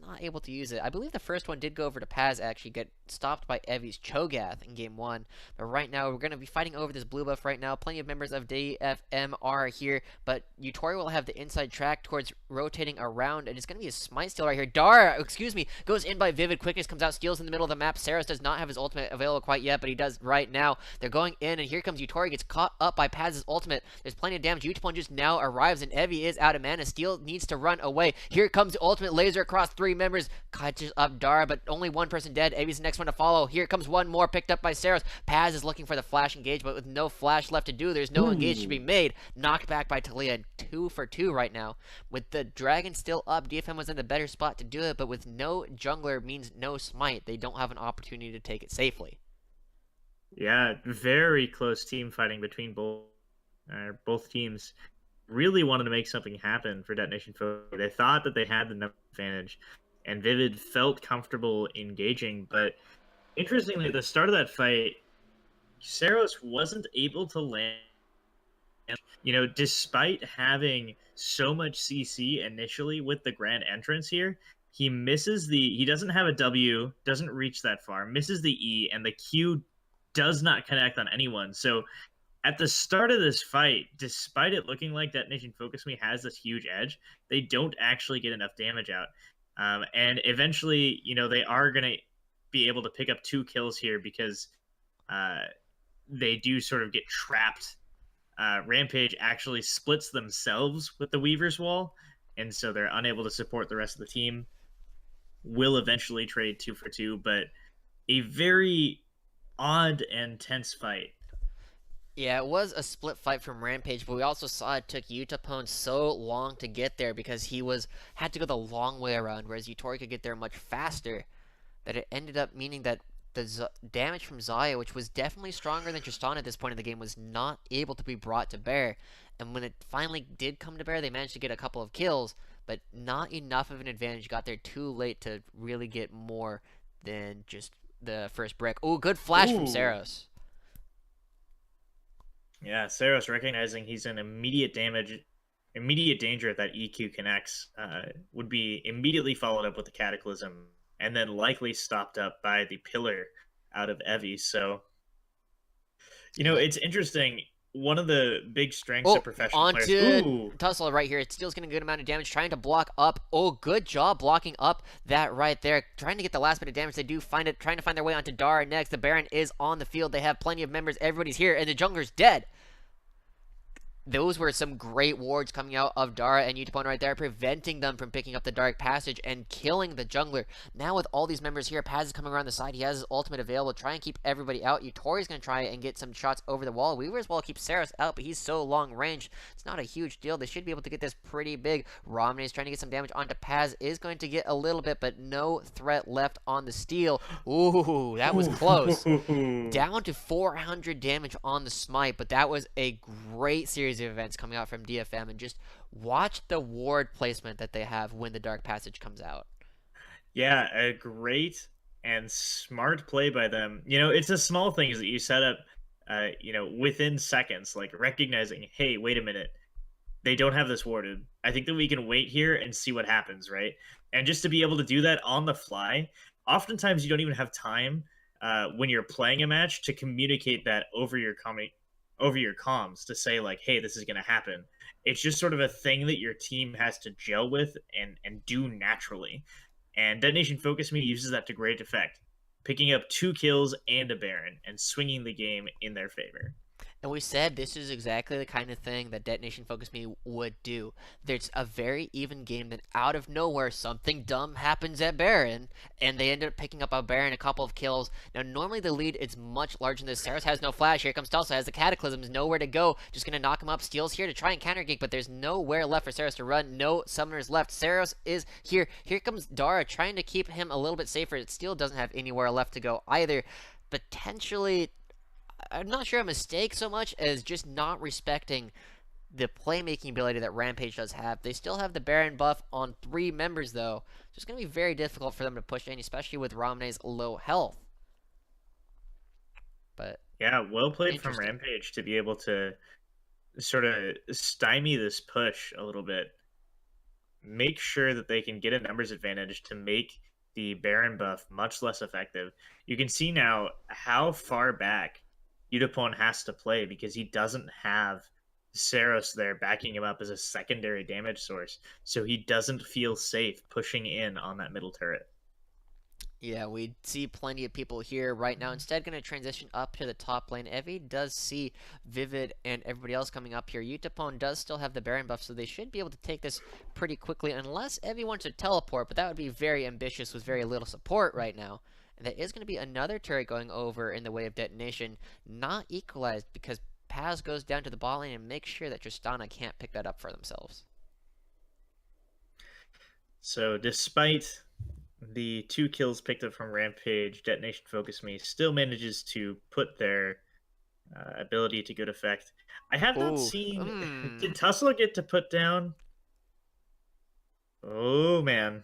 not able to use it. I believe the first one did go over to Paz, actually get stopped by Evi's Cho'Gath in game 1. But right now, we're going to be fighting over this blue buff right now. Plenty of members of DFM are here, but Utori will have the inside track towards rotating around, and it's going to be a smite steal right here. Dara, excuse me, goes in by Vivid. Quickness comes out, steals in the middle of the map. Saros does not have his ultimate available quite yet, but he does right now. They're going in, and here comes Utori, gets caught up by Paz's ultimate. There's plenty of damage. Utapon just now arrives, and Evi is out of mana. Steel needs to run away. Here comes the ultimate laser across 3 members. Catches up Dara, but only one person dead. Evi's the next one to follow. Here comes one more picked up by Saros. Paz is looking for the flash engage, but with no flash left to do, there's no engage to be made. Knocked back by Talia. 2 for 2 right now. With the dragon still up, DFM was in the better spot to do it, but with no jungler means no smite. They don't have an opportunity to take it safely. Yeah, very close team fighting between both teams. Really wanted to make something happen for Detonation Folk. They thought that they had the number advantage, and Vivid felt comfortable engaging. But interestingly, at the start of that fight, Saros wasn't able to land. Despite having so much CC initially with the Grand Entrance here, he doesn't have a W, doesn't reach that far, misses the E, and the Q does not connect on anyone. So at the start of this fight, despite it looking like Detonation Focus Me has this huge edge, they don't actually get enough damage out. And eventually, they are going to be able to pick up 2 kills here because they do sort of get trapped. Rampage actually splits themselves with the Weaver's Wall, and so they're unable to support the rest of the team. Will eventually trade 2 for 2, but a very odd and tense fight. Yeah, it was a split fight from Rampage, but we also saw it took Utapon so long to get there because he had to go the long way around, whereas Utori could get there much faster. That it ended up meaning that the damage from Xayah, which was definitely stronger than Tristana at this point in the game, was not able to be brought to bear. And when it finally did come to bear, they managed to get a couple of kills, but not enough of an advantage. Got there too late to really get more than just the first brick. Oh, good flash from Saros. Yeah, Saros recognizing he's in immediate danger if that EQ connects, would be immediately followed up with the Cataclysm, and then likely stopped up by the Pillar out of Evi. So, it's interesting. One of the big strengths of professional players. Onto Tussle right here. It steals getting a good amount of damage, trying to block up. Oh, good job blocking up that right there. Trying to get the last bit of damage. They do find it, trying to find their way onto Dara next. The Baron is on the field. They have plenty of members. Everybody's here, and the jungler's dead. those were some great wards coming out of Dara and Utapon right there, preventing them from picking up the Dark Passage and killing the jungler. Now with all these members here, Paz is coming around the side. He has his ultimate available, try and keep everybody out. Yutori's going to try and get some shots over the wall. Weaver as well keep Saros out, but he's so long range. It's not a huge deal. They should be able to get this pretty big. Romney is trying to get some damage onto Paz. Is going to get a little bit, but no threat left on the steal. Ooh, that was close. Down to 400 damage on the smite, but that was a great series of events coming out from DFM, and just watch the ward placement that they have when the Dark Passage comes out. Yeah, a great and smart play by them. It's the small things that you set up, within seconds, like recognizing, hey, wait a minute, they don't have this warded. I think that we can wait here and see what happens, right? And just to be able to do that on the fly, oftentimes you don't even have time when you're playing a match to communicate that over your comms to say like, hey, this is going to happen. It's just sort of a thing that your team has to gel with and do naturally. And Detonation Focus Me uses that to great effect, picking up 2 kills and a Baron and swinging the game in their favor. And we said this is exactly the kind of thing that Detonation Focus Me would do. There's a very even game, then out of nowhere, something dumb happens at Baron, and they end up picking up a Baron, a couple of kills. Now, normally the lead is much larger than this. Saros has no flash. Here comes Tulsa, has the Cataclysms, nowhere to go. Just going to knock him up. Steel's here to try and counter gank, but there's nowhere left for Saros to run. No summoners left. Saros is here. Here comes Dara trying to keep him a little bit safer. Steel doesn't have anywhere left to go either. Potentially, I'm not sure a mistake so much as just not respecting the playmaking ability that Rampage does have. They still have the Baron buff on 3 members, though. So it's going to be very difficult for them to push in, especially with Ramne's low health. But yeah, well played from Rampage to be able to sort of stymie this push a little bit. Make sure that they can get a numbers advantage to make the Baron buff much less effective. You can see now how far back Udapon has to play because he doesn't have Saros there backing him up as a secondary damage source, so he doesn't feel safe pushing in on that middle turret. Yeah, we see plenty of people here right now. Instead, going to transition up to the top lane. Evie does see Vivid and everybody else coming up here. Utapon does still have the Baron buff, so they should be able to take this pretty quickly, unless Evie wants to teleport, but that would be very ambitious with very little support right now. And there is going to be another turret going over in the way of Detonation, not equalized, because Paz goes down to the bot lane and makes sure that Tristana can't pick that up for themselves. So despite the 2 kills picked up from Rampage, Detonation Focus Me still manages to put their ability to good effect. I have not seen... Did Tussle get to put down? Oh, man.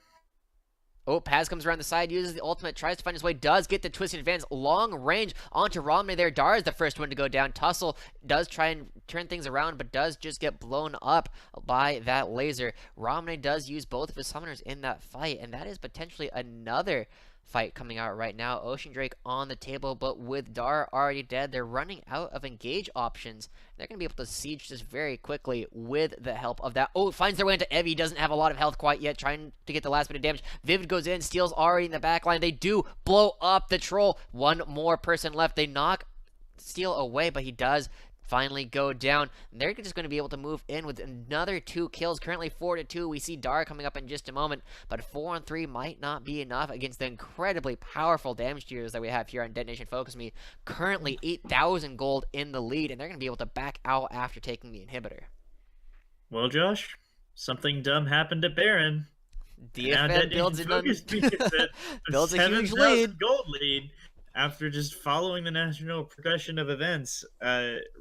Oh, Paz comes around the side, uses the ultimate, tries to find his way, does get the twisted advance, long range onto Romney there. Dara is the first one to go down. Tussle does try and turn things around, but does just get blown up by that laser. Romney does use both of his summoners in that fight, and that is potentially another fight coming out right now. Ocean Drake on the table, but with Dara already dead, they're running out of engage options. They're going to be able to siege this very quickly with the help of that. Oh, finds their way into Evie. Doesn't have a lot of health quite yet, trying to get the last bit of damage. Vivid goes in, Steel's already in the back line. They do blow up the troll. One more person left. They knock Steel away, but he does finally go down. They're just going to be able to move in with another 2 kills. Currently 4-2. We see Dara coming up in just a moment, but 4-3 might not be enough against the incredibly powerful damage dealers that we have here on Detonation Focus Me. Currently 8,000 gold in the lead, and they're going to be able to back out after taking the inhibitor. Well, Josh, something dumb happened at Baron. DFM builds builds a huge lead. Gold lead. After just following the natural progression of events,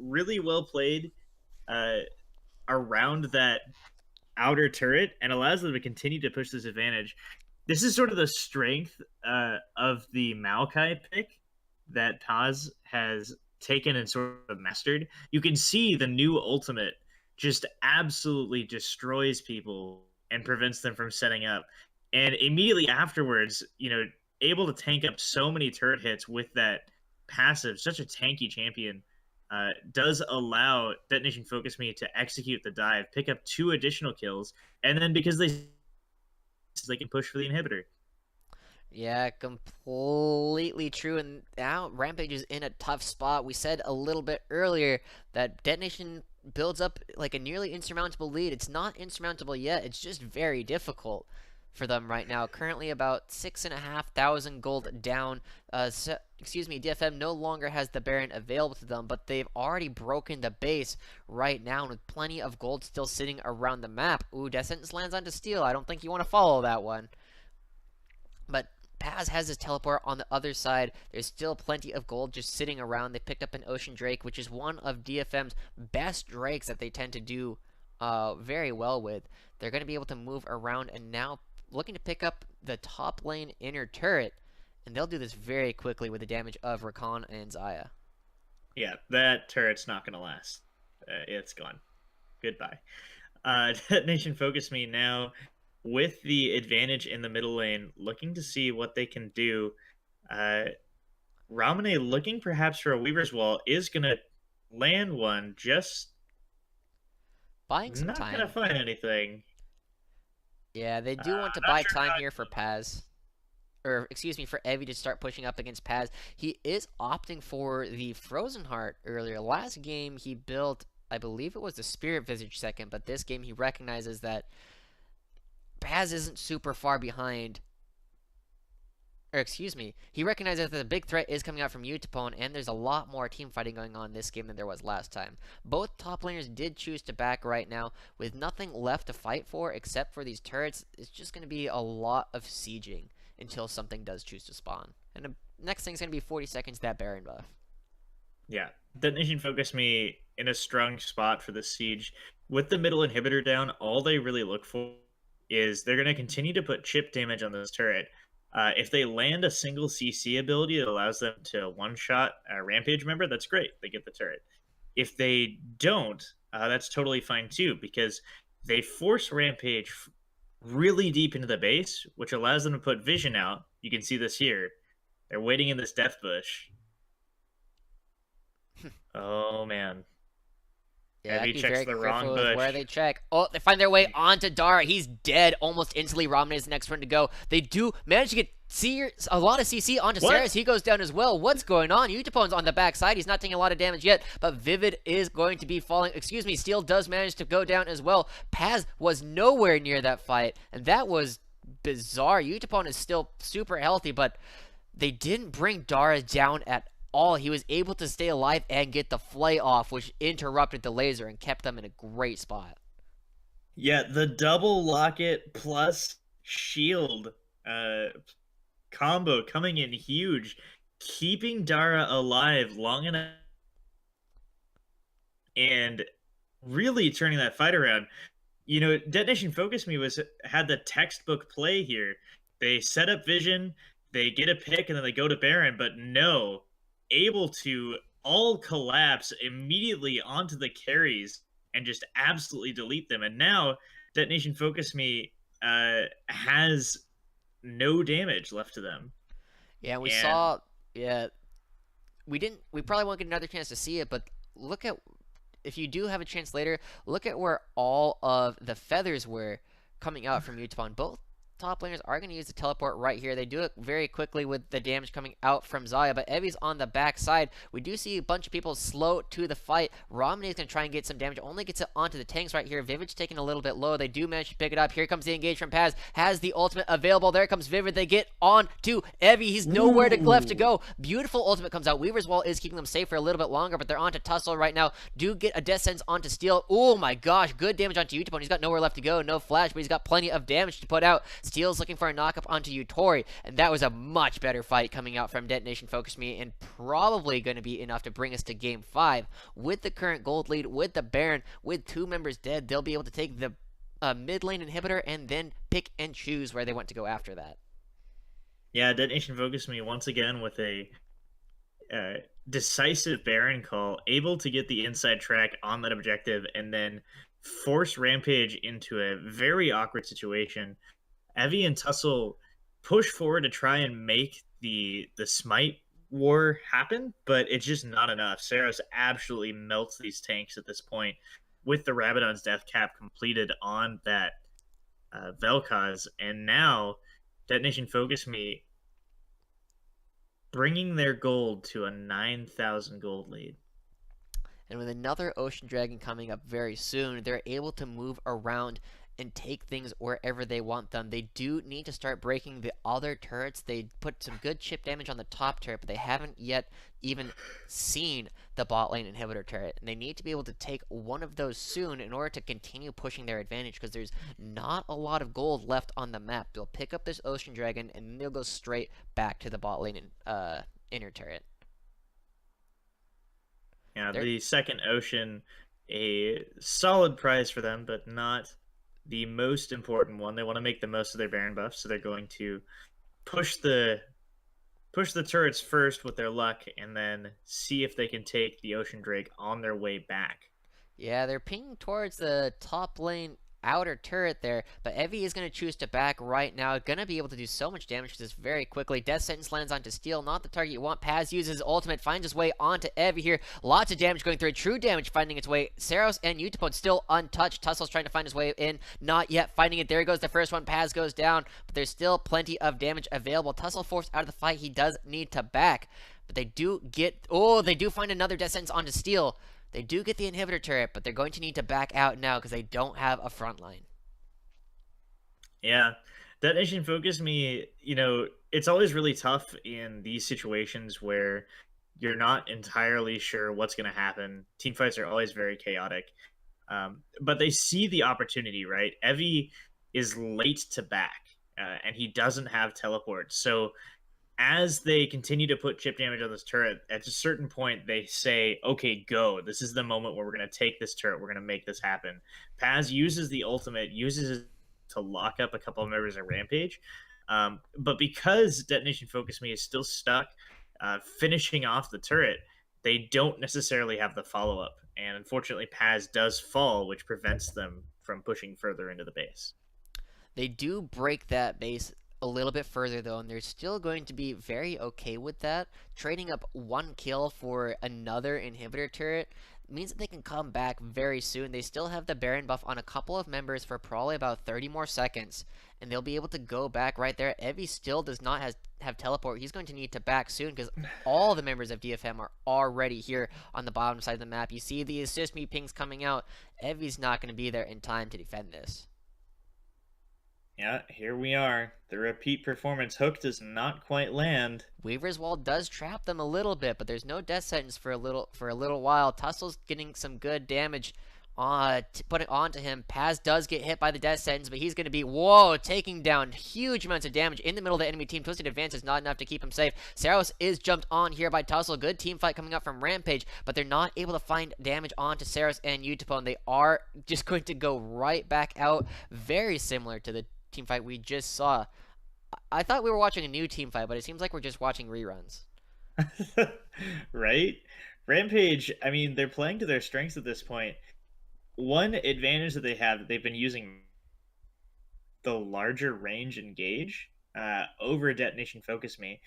really well played around that outer turret and allows them to continue to push this advantage. This is sort of the strength of the Maokai pick that Paz has taken and sort of mastered. You can see the new ultimate just absolutely destroys people and prevents them from setting up. And immediately afterwards, able to tank up so many turret hits with that passive, such a tanky champion, does allow Detonation Focus Me to execute the dive, pick up 2 additional kills, and then because they can push for the inhibitor. Yeah, completely true. And now Rampage is in a tough spot. We said a little bit earlier that Detonation builds up like a nearly insurmountable lead. It's not insurmountable yet. It's just very difficult for them right now. Currently about 6,500 gold down. Excuse me, DFM no longer has the Baron available to them, but they've already broken the base right now with plenty of gold still sitting around the map. Ooh, Death Sentence lands onto Steel. I don't think you want to follow that one. But Paz has his teleport on the other side. There's still plenty of gold just sitting around. They picked up an Ocean Drake, which is one of DFM's best drakes that they tend to do very well with. They're going to be able to move around and now looking to pick up the top lane inner turret. And they'll do this very quickly with the damage of Rakan and Zaya. Yeah, that turret's not going to last. It's gone. Goodbye. Detonation Focus Me now with the advantage in the middle lane, looking to see what they can do. Uh, Ramune looking perhaps for a Weaver's Wall is going to land one, just Buying some not going to time. find anything. Yeah, they do want to Not buy sure time how. here for Paz. Or excuse me, for Evie to start pushing up against Paz. He is opting for the Frozen Heart earlier. Last game he built, I believe it was the Spirit Visage second, but this game he recognizes that Paz isn't super far behind. Or excuse me, he recognizes that the big threat is coming out from Utapon, and there's a lot more team fighting going on this game than there was last time. Both top laners did choose to back right now, with nothing left to fight for except for these turrets. It's just going to be a lot of sieging until something does choose to spawn. And the next thing's going to be 40 seconds, that Baron buff. Yeah, Detonation Focus Me in a strong spot for the siege. With the middle inhibitor down, all they really look for is they're going to continue to put chip damage on this turret. If they land a single CC ability that allows them to one-shot a Rampage member, that's great. They get the turret. If they don't, that's totally fine too, because they force Rampage really deep into the base, which allows them to put Vision out. You can see this here. They're waiting in this death bush. Oh man. Yeah, have Heavy to be checks very the careful wrong with where bush. they check. Oh, they find their way onto Dara. He's dead almost instantly. Ramune is the next one to go. They do manage to get a lot of CC onto Saris. What? He goes down as well. What's going on? Utapon's on the backside. He's not taking a lot of damage yet, but Vivid is going to be falling. Excuse me, Steel does manage to go down as well. Paz was nowhere near that fight, and that was bizarre. Utapon is still super healthy, but they didn't bring Dara down at all. He was able to stay alive and get the flay off, which interrupted the laser and kept them in a great spot. Yeah, the double locket plus shield uh combo coming in huge, keeping Dara alive long enough and really turning that fight around. You know, Detonation Focus Me was had the textbook play here. They set up Vision, they get a pick, and then they go to Baron, but no, able to all collapse immediately onto the carries and just absolutely delete them. And now Detonation Focus Me has no damage left to them. Yeah, we And saw. Yeah, we probably won't get another chance to see it, but look at, if you do have a chance later, look at where all of the feathers were coming out from Utapon. Both top laners are going to use the teleport right here. They do it very quickly with the damage coming out from Zaya, but Evie's on the back side. We do see a bunch of people slow to the fight. Romney is going to try and get some damage, only gets it onto the tanks right here. Vivid's taking a little bit low. They do manage to pick it up. Here comes the engage from Paz. Has the ultimate available. There comes Vivid. They get on to Evie. He's nowhere left to go. Beautiful ultimate comes out. Weaver's Wall is keeping them safe for a little bit longer, but they're onto Tussle right now. Do get a Death Sentence onto Steel. Oh my gosh, good damage onto Utapon. He's got nowhere left to go. No flash, but he's got plenty of damage to put out. Steel's looking for a knock up onto Utori, and that was a much better fight coming out from Detonation Focus Me, and probably going to be enough to bring us to Game 5. With the current gold lead, with the Baron, with 2 members dead, they'll be able to take the mid lane inhibitor and then pick and choose where they want to go after that. yeah, Detonation Focus Me once again with a decisive Baron call, able to get the inside track on that objective and then force Rampage into a very awkward situation. Evie and Tussle push forward to try and make the smite war happen, but it's just not enough. Saros absolutely melts these tanks at this point with the Rabadon's death cap completed on that Vel'Koz, and now Detonation Focus Me bringing their gold to a 9,000 gold lead. And with another Ocean Dragon coming up very soon, they're able to move around and take things wherever they want them. They do need to start breaking the other turrets. They put some good chip damage on the top turret, but they haven't yet even seen the bot lane inhibitor turret. And they need to be able to take one of those soon in order to continue pushing their advantage, because there's not a lot of gold left on the map. They'll pick up this Ocean Dragon, and then they'll go straight back to the bot lane inner turret. Yeah, They're the second Ocean, a solid prize for them, but not the most important one. They want to make the most of their Baron buff, so they're going to push the push the turrets first with their luck, and then see if they can take the Ocean Drake on their way back. Yeah, they're pinging towards the top lane outer turret there, but Evie is going to choose to back right now. Going to be able to do so much damage to this very quickly. Death Sentence lands onto Steel, not the target you want. Paz uses his ultimate, finds his way onto Evie here. Lots of damage going through. True damage finding its way. Saros and Utapon still untouched. Tussel's trying to find his way in, not yet finding it. There goes the first one. Paz goes down, but there's still plenty of damage available. Tussle forced out of the fight. He does need to back, but they do get... Oh, they do find another Death Sentence onto Steel. They do get the inhibitor turret, but they're going to need to back out now because they don't have a front line. Yeah, Detonation focused me. It's always really tough in these situations where you're not entirely sure what's going to happen. Team fights are always very chaotic, but they see the opportunity, right? Evie is late to back, and he doesn't have teleport. So as they continue to put chip damage on this turret, at a certain point, they say, okay, go. This is the moment where we're going to take this turret. We're going to make this happen. Paz uses the ultimate, uses it to lock up a couple of members of Rampage. But because Detonation Focus Me is still stuck finishing off the turret, they don't necessarily have the follow up. And unfortunately, Paz does fall, which prevents them from pushing further into the base. They do break that base a little bit further though, and they're still going to be very okay with that. Trading up one kill for another inhibitor turret means that they can come back very soon. They still have the Baron buff on a couple of members for probably about 30 more seconds, and they'll be able to go back right there. Evie still does not have teleport. He's going to need to back soon because all the members of DFM are already here on the bottom side of the map. You see the assist me pings coming out. Evie's not going to be there in time to defend this. Yeah, here we are. The repeat performance hook does not quite land. Weaver's Wall does trap them a little bit, but there's no death sentence for a little while. Tussel's getting some good damage put it onto him. Paz does get hit by the death sentence, but he's going to be, whoa, taking down huge amounts of damage in the middle of the enemy team. Twisted Advance is not enough to keep him safe. Saros is jumped on here by Tussle. Good team fight coming up from Rampage, but they're not able to find damage onto Saros and Utapon. They are just going to go right back out, very similar to the team fight we just saw. I thought we were watching a new team fight, but it seems like we're just watching reruns. Right? Rampage, I mean, they're playing to their strengths at this point. One advantage that they have that they've been using the larger range engage over Detonation Focus Me.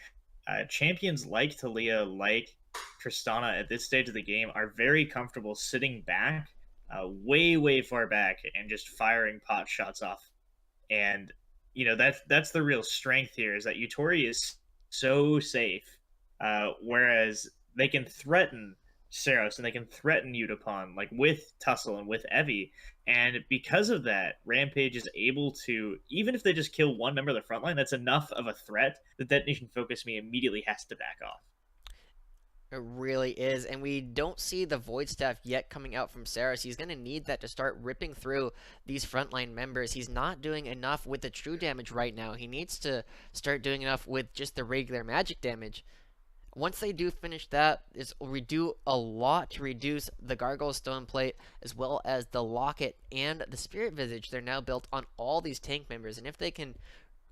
Champions like Talia, like Tristana at this stage of the game are very comfortable sitting back, way, way far back, and just firing pot shots off. And that's the real strength here, is that Utori is so safe, whereas they can threaten Saros and they can threaten Utapon, like with Tussle and with Evie. And because of that, Rampage is able to, even if they just kill one member of the front line, that's enough of a threat that Detonation Focus Me immediately has to back off. It really is, and we don't see the Void Staff yet coming out from Saros. He's going to need that to start ripping through these frontline members. He's not doing enough with the true damage right now. He needs to start doing enough with just the regular magic damage. Once they do finish that, we do a lot to reduce the Gargoyle Stone Plate, as well as the Locket and the Spirit Visage. They're now built on all these tank members, and if they can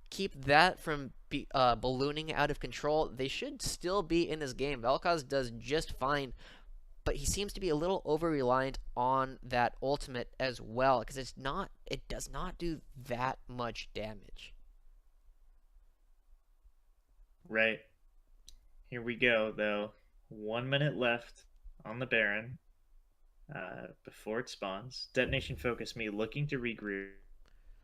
keep that from ballooning out of control, they should still be in this game. Vel'Koz does just fine, but he seems to be a little over-reliant on that ultimate as well, because it does not do that much damage. Right. Here we go, though. 1 minute left on the Baron before it spawns. Detonation Focus Me looking to regroup.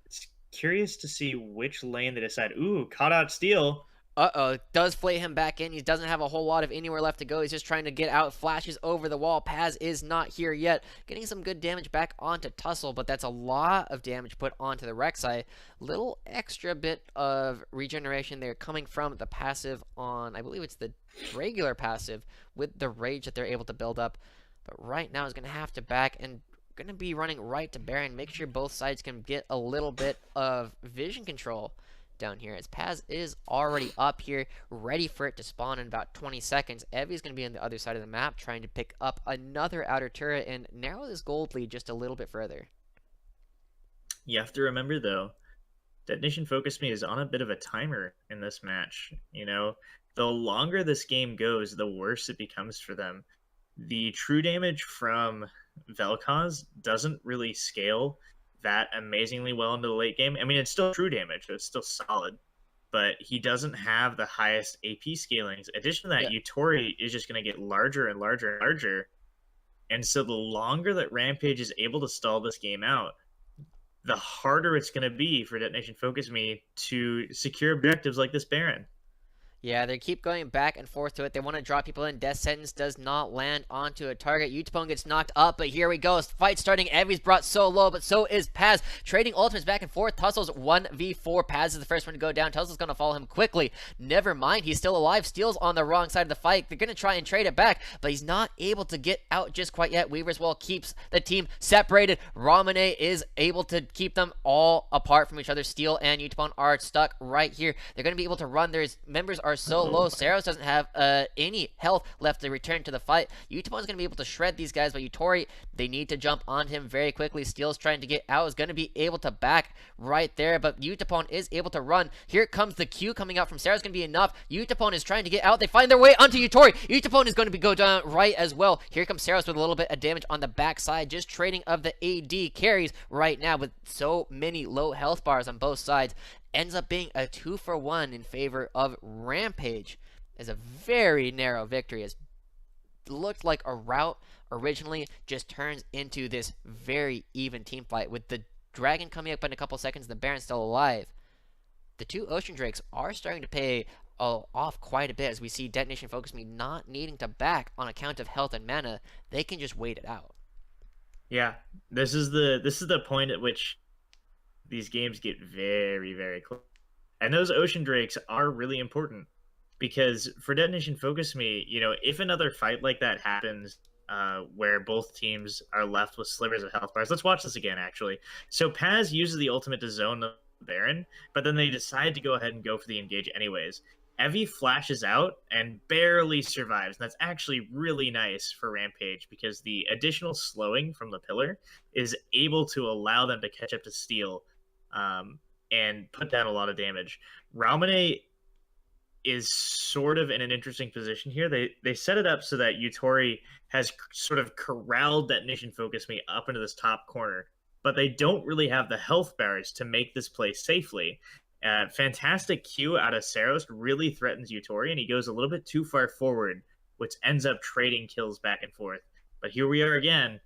It's curious to see which lane they decide. Ooh, caught out Steel. Uh-oh, does flay him back in. He doesn't have a whole lot of anywhere left to go. He's just trying to get out, flashes over the wall. Paz is not here yet. Getting some good damage back onto Tussle, but that's a lot of damage put onto the Rek'Sai. Little extra bit of regeneration there coming from the passive on, I believe it's the regular passive, with the rage that they're able to build up. But right now is going to have to back and going to be running right to Baron. Make sure both sides can get a little bit of vision control down here, as Paz is already up here, ready for it to spawn in about 20 seconds. Evie's going to be on the other side of the map, trying to pick up another outer turret and narrow this gold lead just a little bit further. You have to remember, though, Detonation Focus Me is on a bit of a timer in this match. You know, the longer this game goes, the worse it becomes for them. The true damage from Vel'Koz doesn't really scale that amazingly well into the late game. I mean, it's still true damage, so it's still solid, but he doesn't have the highest AP scalings. In addition to that, Yutori is just going to get larger and larger and larger. And so the longer that Rampage is able to stall this game out, the harder it's going to be for Detonation Focus Me to secure objectives like this Baron. Yeah, they keep going back and forth to it. They want to draw people in. Death Sentence does not land onto a target. Yutapon gets knocked up, but here we go. Fight starting. Evie's brought so low, but so is Paz. Trading ultimates back and forth. Tussle's 1v4. Paz is the first one to go down. Tussle's going to follow him quickly. Never mind. He's still alive. Steel's on the wrong side of the fight. They're going to try and trade it back, but he's not able to get out just quite yet. Weaver's Wall keeps the team separated. Ramune is able to keep them all apart from each other. Steel and Yutapon are stuck right here. They're going to be able to run. Their members are so low. Saros doesn't have any health left to return to the fight. Yutapon's going to be able to shred these guys, but Yutori, they need to jump on him very quickly. Steel's trying to get out, is going to be able to back right there, but Yutapon is able to run. Here comes the Q coming out from Saros, going to be enough. Yutapon is trying to get out. They find their way onto Yutori. Yutapon is going to go down right as well. Here comes Saros with a little bit of damage on the backside. Just trading of the AD carries right now with so many low health bars on both sides. Ends up being a 2-for-1 in favor of Rampage. Is a very narrow victory. It looked like a rout originally, just turns into this very even team fight with the Dragon coming up in a couple seconds, the Baron still alive. The two Ocean Drakes are starting to pay off quite a bit, as we see Detonation Focus Me not needing to back on account of health and mana. They can just wait it out. Yeah, this is the point at which these games get very, very close. And those Ocean Drakes are really important, because for Detonation Focus Me, you know, if another fight like that happens where both teams are left with slivers of health bars. Let's watch this again, actually. So Paz uses the ultimate to zone the Baron, but then they decide to go ahead and go for the engage anyways. Evie flashes out and barely survives. And that's actually really nice for Rampage, because the additional slowing from the pillar is able to allow them to catch up to Steel and put down a lot of damage. Ramune is sort of in an interesting position here. They set it up so that Yutori has sort of corralled Detonation Focus Me up into this top corner, but they don't really have the health bars to make this play safely. Fantastic Q out of Saros really threatens Yutori, and he goes a little bit too far forward, which ends up trading kills back and forth. But here we are again.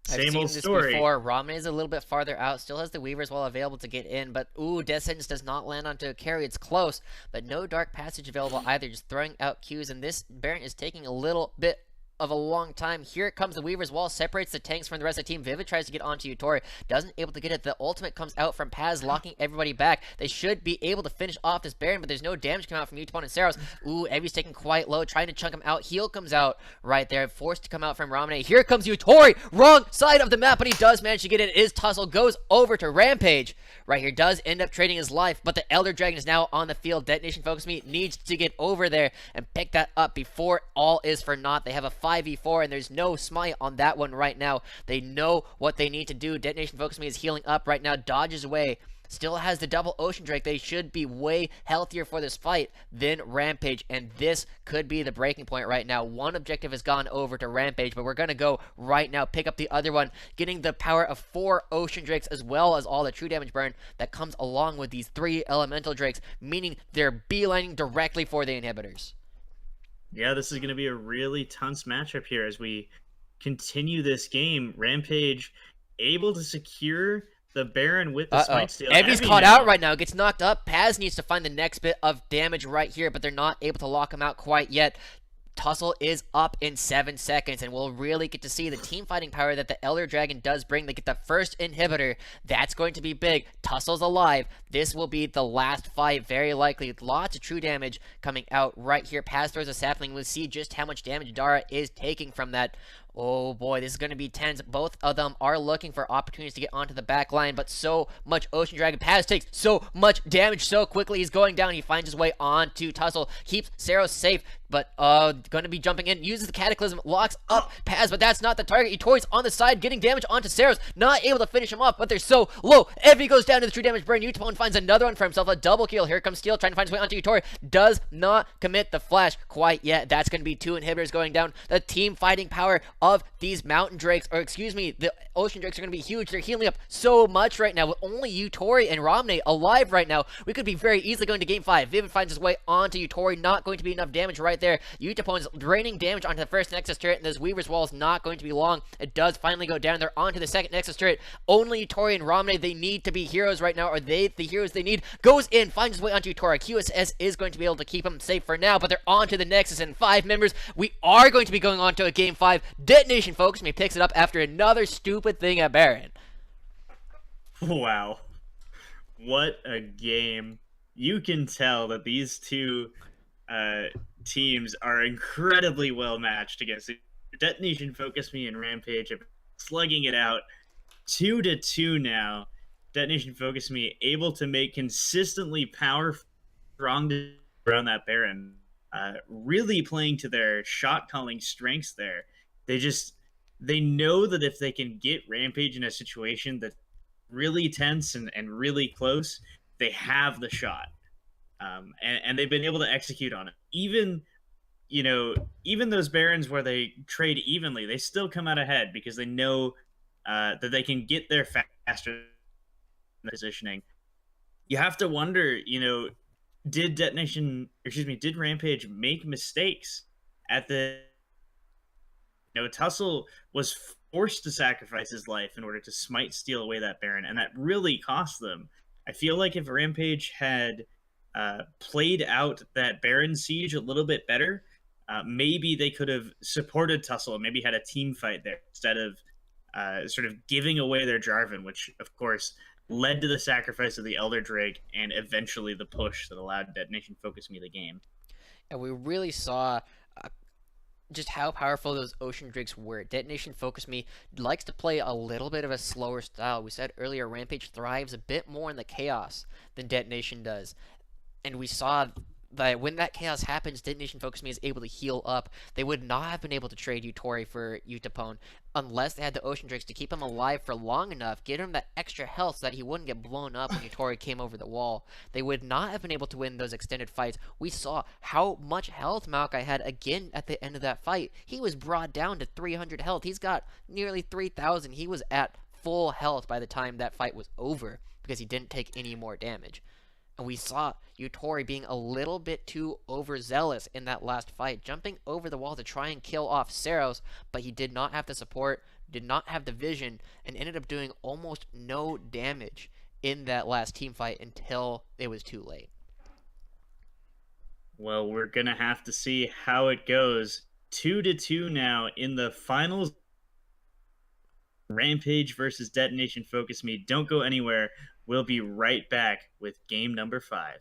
Same old story. Before. Ramen is a little bit farther out, still has the Weaver's Wall available to get in, but ooh, Death Sentence does not land onto a carry. It's close, but no Dark Passage available either, just throwing out Qs, and this Baron is taking a little bit of a long time. Here comes the Weaver's Wall, separates the tanks from the rest of the team. Vivid tries to get onto Yutori, doesn't able to get it. The ultimate comes out from Paz, locking everybody back. They should be able to finish off this Baron, but there's no damage coming out from Yutapon and Saros. Ooh, Evie's taking quite low, trying to chunk him out. Heal comes out right there, forced to come out from Ramune. Here comes Yutori, wrong side of the map, but he does manage to get it. It is Tussle, goes over to Rampage. Right here, does end up trading his life, but the Elder Dragon is now on the field. Detonation Focus Me needs to get over there and pick that up before all is for naught. They have a 5v4, and there's no smite on that one right now. They know what they need to do. Detonation Focus Me is healing up right now, dodges away. Still has the double Ocean Drake. They should be way healthier for this fight than Rampage, and this could be the breaking point right now. One objective has gone over to Rampage, but we're going to go right now, pick up the other one, getting the power of 4 Ocean Drakes, as well as all the true damage burn that comes along with these 3 Elemental Drakes, meaning they're beelining directly for the inhibitors. Yeah, this is going to be a really tense matchup here as we continue this game. Rampage able to secure the Baron with the Uh-oh. Smite Steal. Evie's Evie caught out now. right now. Gets knocked up. Paz needs to find the next bit of damage right here, but they're not able to lock him out quite yet. Tussle is up in 7 seconds, and we'll really get to see the team fighting power that the Elder Dragon does bring. They get the first inhibitor. That's going to be big. Tussle's alive. This will be the last fight, very likely. Lots of true damage coming out right here. Paz throws a sapling. We'll see just how much damage Dara is taking from that. Oh boy, this is going to be tense. Both of them are looking for opportunities to get onto the back line, but so much Ocean Dragon. Paz takes so much damage so quickly. He's going down. He finds his way onto Tussle. Keeps Saros safe, but going to be jumping in. Uses the Cataclysm. Locks up Paz, but that's not the target. Itoi's on the side, getting damage onto Saros. Not able to finish him off, but they're so low. Evie goes down to the true damage burn. Utapon finds another one for himself. A double kill. Here comes Steel trying to find his way onto Itori. Does not commit the flash quite yet. That's going to be 2 inhibitors going down. The team fighting power of these mountain drakes, or excuse me, the ocean drakes are going to be huge. They're healing up so much right now with only Utori and Ramne alive right now. We could be very easily going to game 5. Vivid finds his way onto Utori. Not going to be enough damage right there. Utapon's draining damage onto the first Nexus turret, and this Weaver's Wall is not going to be long. It does finally go down. They're onto the second Nexus turret. Only Utori and Ramne, they need to be heroes right now. Are they the heroes they need? Goes in, finds his way onto Utori. QSS is going to be able to keep him safe for now, but they're onto the Nexus and 5 members. We are going to be going on to a game 5. Detonation Focus Me picks it up after another stupid thing at Baron. Wow. What a game. You can tell that these two teams are incredibly well matched against it. Detonation Focus Me and Rampage are slugging it out 2-2 now. Detonation Focus Me able to make consistently powerful, strong around that Baron. Really playing to their shot calling strengths there. They know that if they can get Rampage in a situation that's really tense and really close, they have the shot. And they've been able to execute on it. Even those Barons where they trade evenly, they still come out ahead because they know that they can get there faster than positioning. You have to wonder, did Rampage make mistakes at the Tussle was forced to sacrifice his life in order to smite steal away that Baron, and that really cost them. I feel like if Rampage had played out that Baron siege a little bit better, maybe they could have supported Tussle and maybe had a team fight there instead of sort of giving away their Jarvan, which of course led to the sacrifice of the Elder Drake and eventually the push that allowed Detonation Focus Me the game. And we really saw just how powerful those Ocean Drakes were. Detonation Focus Me likes to play a little bit of a slower style. We said earlier, Rampage thrives a bit more in the chaos than Detonation does. And we saw that when that chaos happens, Detonation Focus Me is able to heal up. They would not have been able to trade Utori for Utapon unless they had the Ocean Drakes to keep him alive for long enough, get him that extra health so that he wouldn't get blown up when Utori came over the wall. They would not have been able to win those extended fights. We saw how much health Maokai had again at the end of that fight. He was brought down to 300 health. He's got nearly 3,000. He was at full health by the time that fight was over because he didn't take any more damage. And we saw Utori being a little bit too overzealous in that last fight, jumping over the wall to try and kill off Saros, but he did not have the support, did not have the vision, and ended up doing almost no damage in that last team fight until it was too late. Well, we're going to have to see how it goes. 2-2 now in the finals. Rampage versus Detonation Focus Me. Don't go anywhere. We'll be right back with game number 5.